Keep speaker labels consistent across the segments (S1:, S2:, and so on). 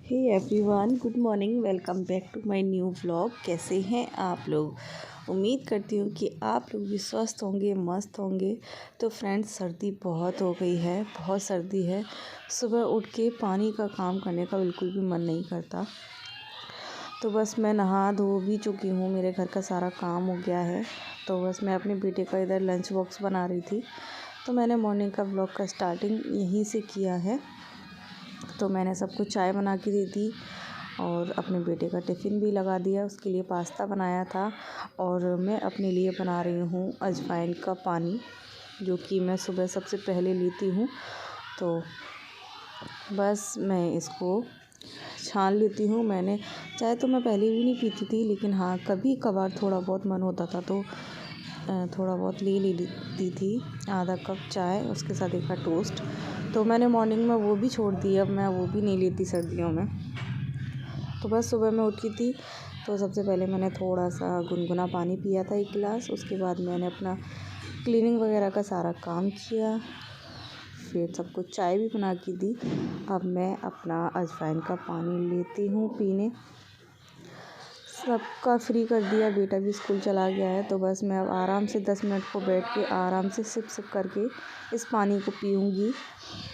S1: Hey everyone, good morning. Welcome back to my new vlog. कैसे हैं आप लोग? उम्मीद करती हूँ कि आप लोग भी स्वस्थ होंगे, मस्त होंगे। तो फ्रेंड्स, सर्दी बहुत हो गई है, बहुत सर्दी है। सुबह उठ के पानी का काम करने का बिल्कुल भी मन नहीं करता। तो बस मैं नहा धो भी चुकी हूँ, मेरे घर का सारा काम हो गया है। तो बस मैं अपने बेटे का इधर लंच बॉक्स बना रही थी। तो मैंने मॉर्निंग का व्लॉग का स्टार्टिंग यहीं से किया है। तो मैंने सबको चाय बना के दे दी और अपने बेटे का टिफ़िन भी लगा दिया। उसके लिए पास्ता बनाया था और मैं अपने लिए बना रही हूँ अजवाइन का पानी, जो कि मैं सुबह सबसे पहले लेती हूँ। तो बस मैं इसको छान लेती हूँ। मैंने चाय तो मैं पहले भी नहीं पीती थी, लेकिन हाँ, कभी कभार थोड़ा बहुत मन होता था तो थोड़ा बहुत ले लेती थी। आधा कप चाय, उसके साथ एक टोस्ट। तो मैंने मॉर्निंग में वो भी छोड़ दी, अब मैं वो भी नहीं लेती सर्दियों में। तो बस सुबह में उठी थी तो सबसे पहले मैंने थोड़ा सा गुनगुना पानी पिया था 1 गिलास। उसके बाद मैंने अपना क्लीनिंग वगैरह का सारा काम किया, फिर सबको चाय भी बना के दी। अब मैं अपना अजवाइन का पानी लेती हूँ पीने। सबका फ्री कर दिया, बेटा भी स्कूल चला गया है। तो बस मैं अब आराम से 10 मिनट को बैठ के आराम से सिप सिप करके इस पानी को पीऊँगी।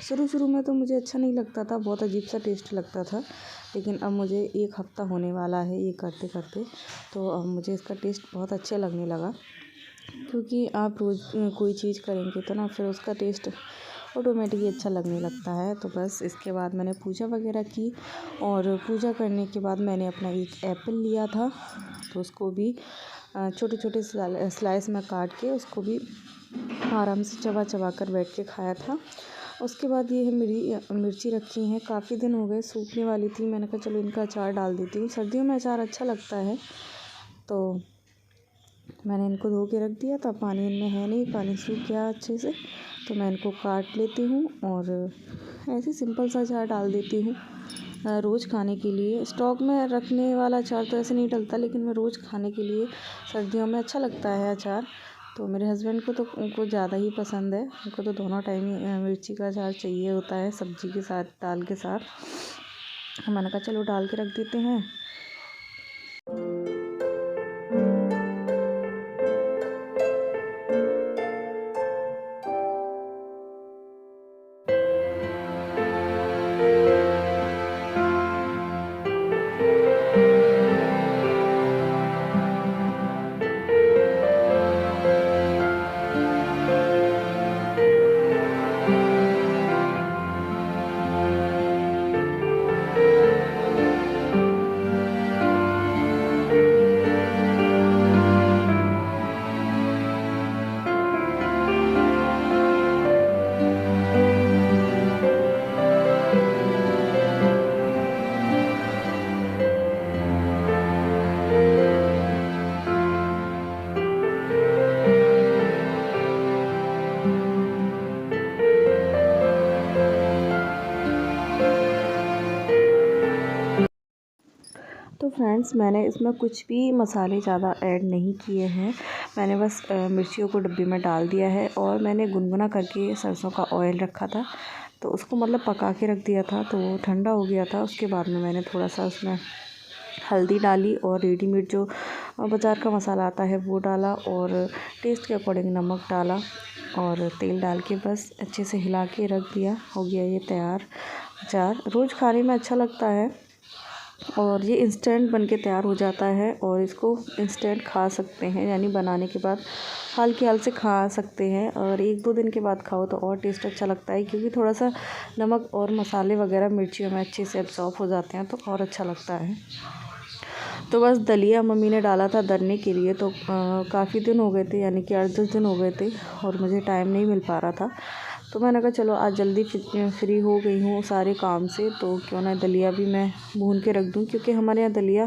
S1: शुरू में तो मुझे अच्छा नहीं लगता था, बहुत अजीब सा टेस्ट लगता था, लेकिन अब मुझे 1 हफ़्ता होने वाला है ये करते करते, तो अब मुझे इसका टेस्ट बहुत अच्छा लगने लगा। क्योंकि आप रोज़ कोई चीज़ करेंगे तो ना फिर उसका टेस्ट ऑटोमेटिकली अच्छा लगने लगता है। तो बस इसके बाद मैंने पूजा वगैरह की और पूजा करने के बाद मैंने अपना एक एप्पल लिया था, तो उसको भी छोटे छोटे स्लाइस में काट के उसको भी आराम से चबा चबा कर बैठ के खाया था। उसके बाद ये है मेरी मिर्ची रखी हैं, काफ़ी दिन हो गए, सूखने वाली थी। मैंने कहा चलो इनका अचार डाल देती हूँ, सर्दियों में अचार अच्छा लगता है। तो मैंने इनको धो के रख दिया था, पानी इनमें है नहीं, पानी सूख गया अच्छे से। तो मैं इनको काट लेती हूँ और ऐसे सिंपल सा अचार डाल देती हूँ रोज़ खाने के लिए। स्टॉक में रखने वाला अचार तो ऐसे नहीं डलता, लेकिन मैं रोज़ खाने के लिए सर्दियों में अच्छा लगता है अचार। तो मेरे हस्बैंड को तो उनको ज़्यादा ही पसंद है, उनको तो दोनों टाइम ही मिर्ची का अचार चाहिए होता है, सब्ज़ी के साथ, दाल के साथ। मैंने कहा चलो डाल के रख देते हैं। तो फ्रेंड्स, मैंने इसमें कुछ भी मसाले ज़्यादा ऐड नहीं किए हैं। मैंने बस मिर्चियों को डब्बे में डाल दिया है और मैंने गुनगुना करके सरसों का ऑयल रखा था, तो उसको मतलब पका के रख दिया था, तो वो ठंडा हो गया था। उसके बाद में मैंने थोड़ा सा उसमें हल्दी डाली और रेडीमेड जो बाज़ार का मसाला आता है वो डाला और टेस्ट के अकॉर्डिंग नमक डाला और तेल डाल के बस अच्छे से हिला के रख दिया। हो गया ये तैयार अचार। रोज़ खाने में अच्छा लगता है और ये इंस्टेंट बन के तैयार हो जाता है और इसको इंस्टेंट खा सकते हैं, यानी बनाने के बाद हल्के हाल से खा सकते हैं। और 1-2 दिन के बाद खाओ तो और टेस्ट अच्छा लगता है, क्योंकि थोड़ा सा नमक और मसाले वगैरह मिर्चियों में अच्छे से एब्ज़ॉर्ब हो जाते हैं, तो और अच्छा लगता है। तो बस दलिया मम्मी ने डाला था दरने के लिए, तो काफ़ी दिन हो गए थे, यानी कि 8-10 दिन हो गए थे और मुझे टाइम नहीं मिल पा रहा था। तो मैंने कहा चलो आज जल्दी फ्री हो गई हूँ सारे काम से, तो क्यों ना दलिया भी मैं भून के रख दूँ। क्योंकि हमारे यहाँ दलिया,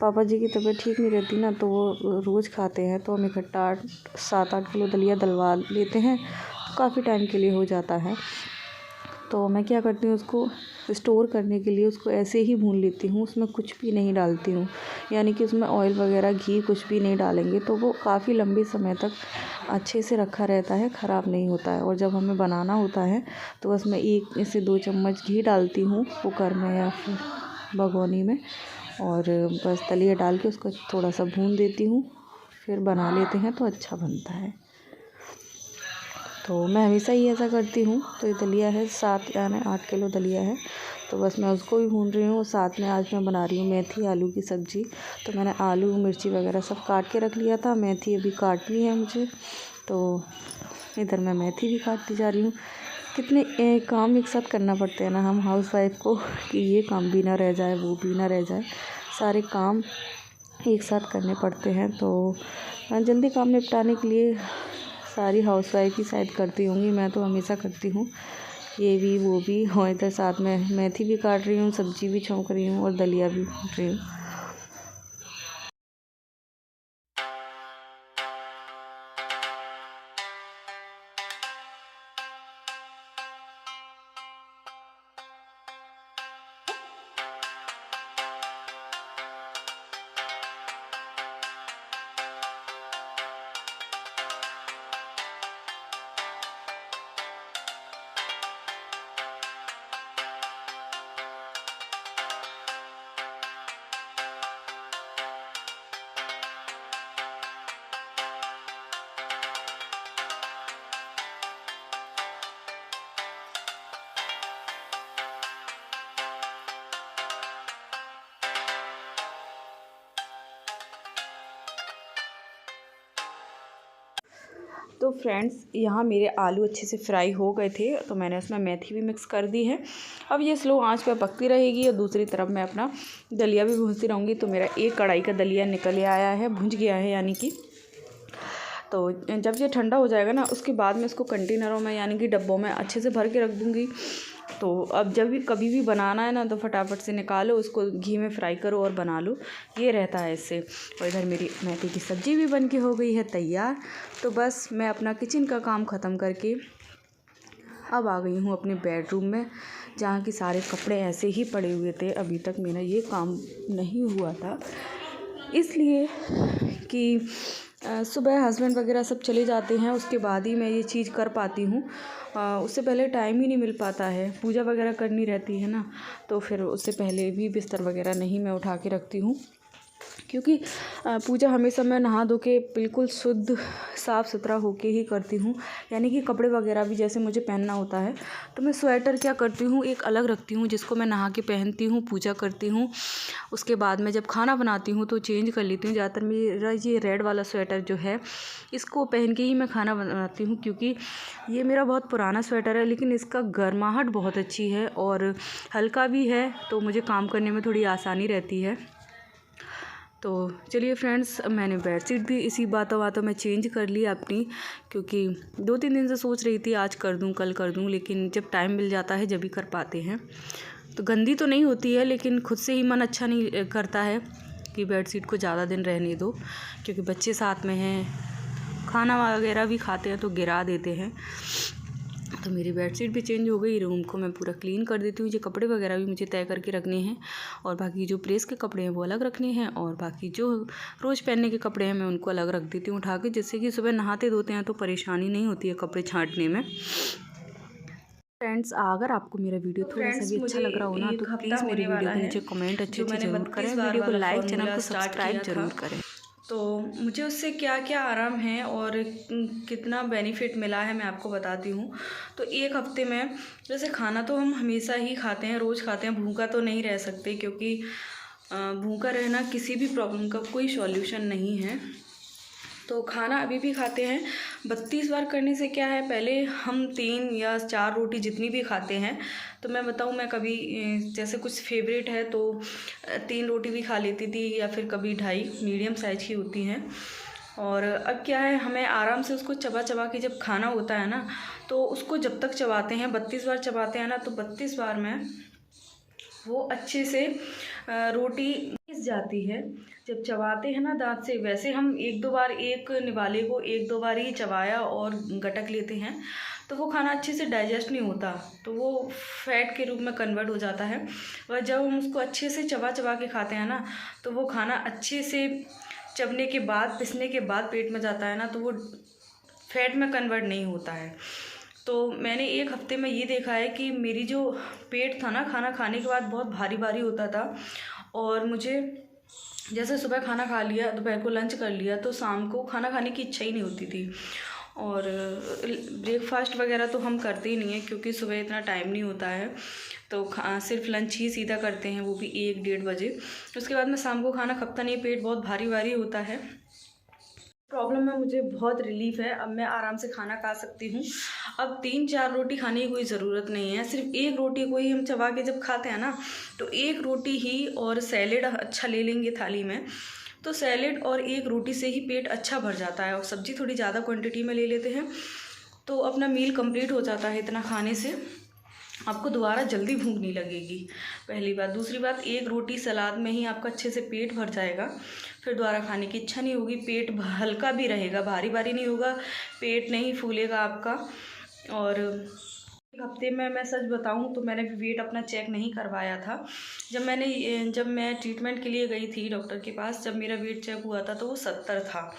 S1: पापा जी की तबीयत ठीक नहीं रहती ना, तो वो रोज़ खाते हैं, तो हम इकट्ठा 7-8 किलो दलिया डलवा लेते हैं, तो काफ़ी टाइम के लिए हो जाता है। तो मैं क्या करती हूँ, उसको स्टोर करने के लिए उसको ऐसे ही भून लेती हूँ, उसमें कुछ भी नहीं डालती हूँ, यानी कि उसमें ऑयल वगैरह घी कुछ भी नहीं डालेंगे, तो वो काफ़ी लंबे समय तक अच्छे से रखा रहता है, ख़राब नहीं होता है। और जब हमें बनाना होता है तो बस मैं 1 से 2 चम्मच घी डालती हूँ कुकर में या फिर भगोनी में और बस दलिया डाल के उसको थोड़ा सा भून देती हूँ, फिर बना लेते हैं तो अच्छा बनता है। तो मैं हमेशा ही ऐसा करती हूँ। तो ये दलिया है 7 यानी 8 किलो दलिया है, तो बस मैं उसको भी भून रही हूँ। साथ में आज मैं बना रही हूँ मेथी आलू की सब्ज़ी। तो मैंने आलू मिर्ची वगैरह सब काट के रख लिया था, मेथी अभी काटनी है मुझे, तो इधर मैं मेथी भी काटती जा रही हूँ। कितने काम एक साथ करना पड़ते हैं ना हम हाउसवाइफ को, कि ये काम भी ना रह जाए, वो भी ना रह जाए, सारे काम एक साथ करने पड़ते हैं। तो जल्दी काम निपटाने के लिए सारी हाउसवाइफ ही शायद करती होंगी, मैं तो हमेशा करती हूँ, ये भी वो भी। और इधर साथ में मेथी भी काट रही हूँ, सब्ज़ी भी छौंक रही हूँ और दलिया भी भून रही हूँ। तो फ्रेंड्स, यहाँ मेरे आलू अच्छे से फ्राई हो गए थे, तो मैंने उसमें मेथी भी मिक्स कर दी है। अब ये स्लो आंच पे पकती रहेगी और दूसरी तरफ मैं अपना दलिया भी भूनती रहूँगी। तो मेरा एक कढ़ाई का दलिया निकल आया है, भुंज गया है यानी कि। तो जब ये ठंडा हो जाएगा ना, उसके बाद मैं इसको कंटेनरों में यानी कि डब्बों में अच्छे से भर के रख दूँगी। तो अब जब भी कभी भी बनाना है ना, तो फटाफट से निकालो, उसको घी में फ्राई करो और बना लो, ये रहता है इससे। और इधर मेरी मेथी की सब्ज़ी भी बन के हो गई है तैयार। तो बस मैं अपना किचन का काम ख़त्म करके अब आ गई हूँ अपने बेडरूम में, जहाँ कि सारे कपड़े ऐसे ही पड़े हुए थे। अभी तक मेरा ये काम नहीं हुआ था, इसलिए कि सुबह हस्बैंड वगैरह सब चले जाते हैं, उसके बाद ही मैं ये चीज़ कर पाती हूँ। उससे पहले टाइम ही नहीं मिल पाता है, पूजा वगैरह करनी रहती है ना, तो फिर उससे पहले भी बिस्तर वगैरह नहीं मैं उठा के रखती हूँ, क्योंकि पूजा हमेशा मैं नहा धो के बिल्कुल शुद्ध साफ़ सुथरा होके ही करती हूँ। यानी कि कपड़े वगैरह भी जैसे मुझे पहनना होता है, तो मैं स्वेटर क्या करती हूँ, एक अलग रखती हूँ, जिसको मैं नहा के पहनती हूँ, पूजा करती हूँ। उसके बाद में जब खाना बनाती हूँ तो चेंज कर लेती हूँ। ज़्यादातर मेरा ये रेड वाला स्वेटर जो है, इसको पहन के ही मैं खाना बनाती हूँ, क्योंकि ये मेरा बहुत पुराना स्वेटर है, लेकिन इसका गर्माहट बहुत अच्छी है और हल्का भी है, तो मुझे काम करने में थोड़ी आसानी रहती है। तो चलिए फ्रेंड्स, मैंने बेडशीट भी इसी बातों में चेंज कर ली अपनी, क्योंकि 2-3 दिन से सोच रही थी आज कर दूं, कल कर दूं, लेकिन जब टाइम मिल जाता है जब भी कर पाते हैं। तो गंदी तो नहीं होती है, लेकिन खुद से ही मन अच्छा नहीं करता है कि बेडशीट को ज़्यादा दिन रहने दो, क्योंकि बच्चे साथ में हैं, खाना वगैरह भी खाते हैं तो गिरा देते हैं। तो मेरी बेडशीट भी चेंज हो गई, रूम को मैं पूरा क्लीन कर देती हूँ। ये कपड़े वगैरह भी मुझे तय करके रखने हैं, और बाकी जो प्रेस के कपड़े हैं वो अलग रखने हैं, और बाकी जो रोज़ पहनने के कपड़े हैं मैं उनको अलग रख देती हूँ उठा के, जिससे कि सुबह नहाते धोते हैं तो परेशानी नहीं होती है कपड़े छाँटने में। फ्रेंड्स, अगर आपको मेरा वीडियो थोड़ा सा भी अच्छा लग रहा हो ना, तो प्लीज़ मेरी वीडियो के नीचे कमेंट अच्छे ज़रूर करें, वीडियो को लाइक, चैनल को सब्सक्राइब ज़रूर करें। तो मुझे उससे क्या क्या आराम है और कितना बेनिफिट मिला है मैं आपको बताती हूँ। तो एक हफ्ते में, जैसे खाना तो हम हमेशा ही खाते हैं, रोज़ खाते हैं, भूखा तो नहीं रह सकते, क्योंकि भूखा रहना किसी भी प्रॉब्लम का कोई सॉल्यूशन नहीं है। तो खाना अभी भी खाते हैं। 32 बार करने से क्या है, पहले हम 3 या 4 रोटी जितनी भी खाते हैं, तो मैं बताऊँ, मैं कभी जैसे कुछ फेवरेट है तो 3 रोटी भी खा लेती थी, या फिर कभी 2.5 मीडियम साइज़ की होती हैं। और अब क्या है, हमें आराम से उसको चबा चबा के जब खाना होता है ना, तो उसको जब तक चबाते हैं, 32 बार चबाते हैं ना, तो 32 बार में वो अच्छे से रोटी घिस जाती है। जब चबाते हैं ना दांत से, वैसे हम 1-2 बार एक निवाले को 1-2 बार ही चबाया और गटक लेते हैं, तो वो खाना अच्छे से डाइजेस्ट नहीं होता, तो वो फैट के रूप में कन्वर्ट हो जाता है। और जब हम उसको अच्छे से चबा चबा के खाते हैं ना, तो वो खाना अच्छे से चबने के बाद, पिसने के बाद पेट में जाता है ना, तो वो फैट में कन्वर्ट नहीं होता है। तो मैंने एक हफ्ते में ये देखा है कि मेरी जो पेट था ना, खाना खाने के बाद बहुत भारी भारी होता था, और मुझे जैसे सुबह खाना खा लिया, दोपहर को लंच कर लिया, तो शाम को खाना खाने की इच्छा ही नहीं होती थी। और ब्रेकफास्ट वगैरह तो हम करते ही नहीं हैं, क्योंकि सुबह इतना टाइम नहीं होता है, तो सिर्फ लंच ही सीधा करते हैं, वो भी 1-1:30 बजे। उसके बाद में शाम को खाना खपता नहीं, पेट बहुत भारी भारी होता है। प्रॉब्लम में मुझे बहुत रिलीफ है, अब मैं आराम से खाना खा सकती हूँ। अब 3-4 रोटी खाने की कोई ज़रूरत नहीं है, सिर्फ एक रोटी को ही हम चबा के जब खाते हैं ना, तो एक रोटी ही और सैलेड अच्छा ले लेंगे थाली में, तो सैलेड और एक रोटी से ही पेट अच्छा भर जाता है। और सब्ज़ी थोड़ी ज़्यादा क्वांटिटी में ले लेते हैं तो अपना मील कंप्लीट हो जाता है। इतना खाने से आपको दोबारा जल्दी भूख नहीं लगेगी, पहली बात। दूसरी बात, एक रोटी सलाद में ही आपका अच्छे से पेट भर जाएगा, फिर दोबारा खाने की इच्छा नहीं होगी। पेट हल्का भी रहेगा, भारी भारी नहीं होगा, पेट नहीं फूलेगा आपका। और एक हफ्ते में मैं सच बताऊं तो मैंने भी वेट अपना चेक नहीं करवाया था। जब मैं ट्रीटमेंट के लिए गई थी डॉक्टर के पास, जब मेरा वेट चेक हुआ था तो वो 70 था,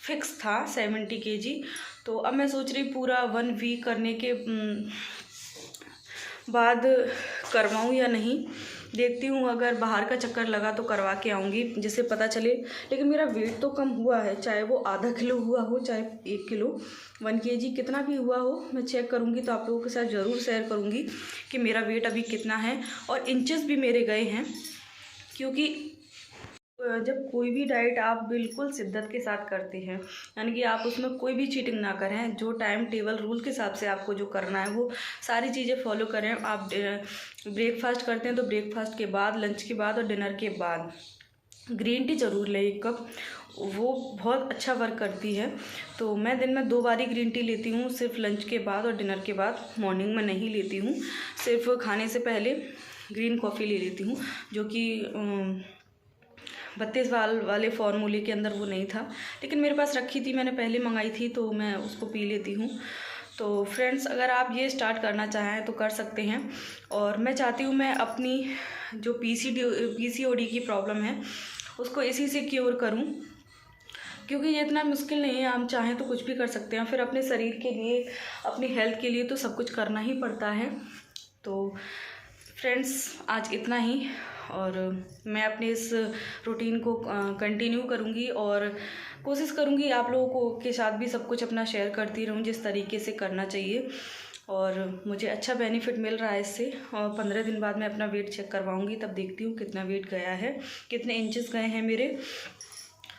S1: फिक्स था 70 kg। तो अब मैं सोच रही पूरा 1 वीक करने के बाद करवाऊँ या नहीं, देखती हूँ। अगर बाहर का चक्कर लगा तो करवा के आऊँगी, जिससे पता चले। लेकिन मेरा वेट तो कम हुआ है, चाहे वो आधा किलो हुआ हो, चाहे 1 किलो, 1 kg कितना भी हुआ हो, मैं चेक करूँगी तो आप लोगों के साथ ज़रूर शेयर करूँगी कि मेरा वेट अभी कितना है। और इंचेस भी मेरे गए हैं, क्योंकि जब कोई भी डाइट आप बिल्कुल शिद्दत के साथ करते हैं, यानी कि आप उसमें कोई भी चीटिंग ना करें, जो टाइम टेबल रूल के हिसाब से आपको जो करना है वो सारी चीज़ें फॉलो करें। आप ब्रेकफास्ट करते हैं तो ब्रेकफास्ट के बाद, लंच के बाद और डिनर के बाद ग्रीन टी ज़रूर लें 1 कप, वो बहुत अच्छा वर्क करती है। तो मैं दिन में 2 बारी ग्रीन टी लेती हूँ, सिर्फ लंच के बाद और डिनर के बाद। मॉर्निंग में नहीं लेती हूँ, सिर्फ खाने से पहले ग्रीन कॉफ़ी ले लेती हूँ, जो कि 32 वाले फॉर्मूले के अंदर वो नहीं था, लेकिन मेरे पास रखी थी, मैंने पहले मंगाई थी, तो मैं उसको पी लेती हूँ। तो फ्रेंड्स, अगर आप ये स्टार्ट करना चाहें तो कर सकते हैं। और मैं चाहती हूँ मैं अपनी जो PCOD की प्रॉब्लम है उसको इसी से क्योर करूँ, क्योंकि ये इतना मुश्किल नहीं है। हम चाहें तो कुछ भी कर सकते हैं, फिर अपने शरीर के लिए, अपनी हेल्थ के लिए तो सब कुछ करना ही पड़ता है। तो फ्रेंड्स, आज इतना ही, और मैं अपने इस रूटीन को कंटिन्यू करूँगी और कोशिश करूँगी आप लोगों को के साथ भी सब कुछ अपना शेयर करती रहूँ, जिस तरीके से करना चाहिए। और मुझे अच्छा बेनिफिट मिल रहा है इससे। और 15 दिन बाद मैं अपना वेट चेक करवाऊँगी, तब देखती हूँ कितना वेट गया है, कितने इंचेस गए हैं मेरे।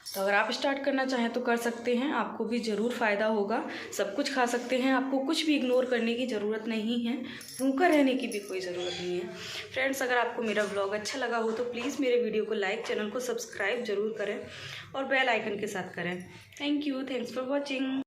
S1: तो अगर आप स्टार्ट करना चाहें तो कर सकते हैं, आपको भी ज़रूर फ़ायदा होगा। सब कुछ खा सकते हैं, आपको कुछ भी इग्नोर करने की ज़रूरत नहीं है, भूखा रहने की भी कोई ज़रूरत नहीं है। फ्रेंड्स, अगर आपको मेरा व्लॉग अच्छा लगा हो तो प्लीज़ मेरे वीडियो को लाइक, चैनल को सब्सक्राइब ज़रूर करें और बेल आइकन के साथ करें। Thank you, thanks for watching.